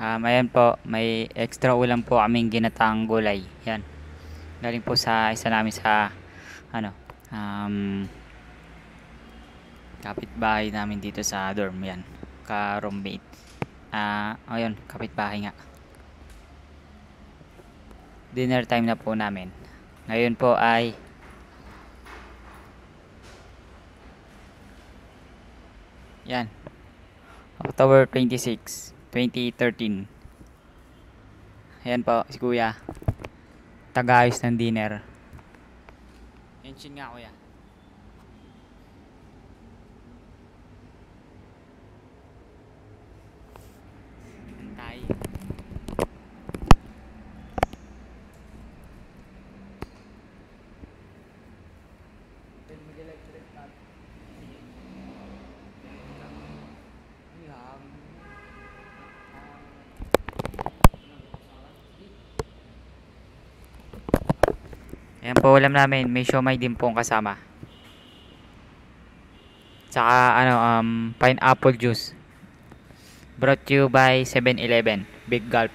Ayan po, may extra ulam po kaming ginataang gulay. Yan. Galing po sa isa namin sa ano, um, kapitbahay namin dito sa dorm. Yan. Ka-roommate. Ayun, kapitbahay nga. Dinner time na po namin. Ngayon po ay yan, October 26, 2013. Ayan po, si Kuya. Tagaayos ng dinner. Mention nga, Kuya. Antay. Ayan po ulam namin. May siomay din pong kasama. Tsaka pineapple juice. Brought to you by 7-Eleven. Big Gulp.